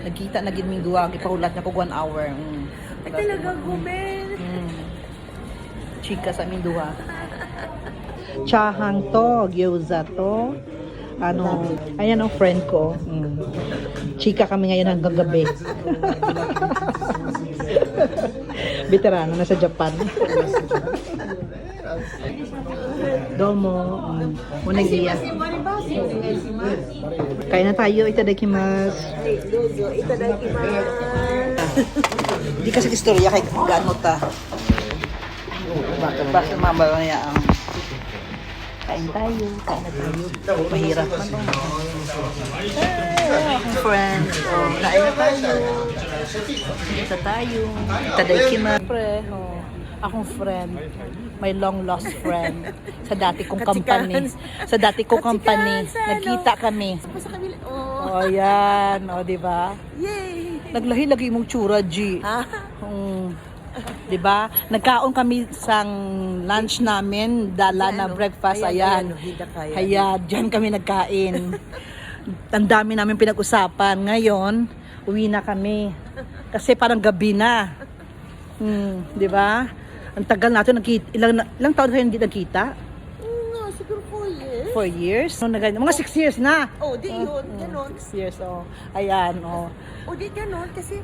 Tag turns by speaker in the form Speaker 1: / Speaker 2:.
Speaker 1: Nagkita na gid ming duwa, gipahulat na ko 1 hour.
Speaker 2: Ay talaga gumen.
Speaker 1: Chika sa aming duha. Chahang to, gyoza to. Ano, ayan ang friend ko. Chika kami ngayon hanggang gabi. Veterano na sa Japan. Domo. Monegia. Kain na tayo. Itadakimasu. Hindi kasi istorya kay gaano ta. Basta mababa niya ang kain tayo. Kain na tayo. Mahirap man to. Akong friend. Kain na tayo. Kita tayo. Itadakimasu. Pre. Akong friend. My long lost friend. Sa dati kong company. Sa dati kong company. Nagkita kami. Oh, yan. O, diba?
Speaker 2: Yay!
Speaker 1: Naglahi-lagi mong tsura, G. Diba? Nagkaon kami sa lunch namin. Dala na breakfast. Ayan. Ayan. Diyan kami nagkain. Ang dami namin pinag-usapan. Ngayon, uwi na kami. Kasi parang gabi na. Diba? Ang tagal natin, ilang taon kayo hindi nagkita?
Speaker 2: No, siguro 4 years.
Speaker 1: 4 years? No, mga 6 years na.
Speaker 2: Oh, di yun. Ganon.
Speaker 1: 6 years, Ayan,
Speaker 2: Oh, di ganon. Kasi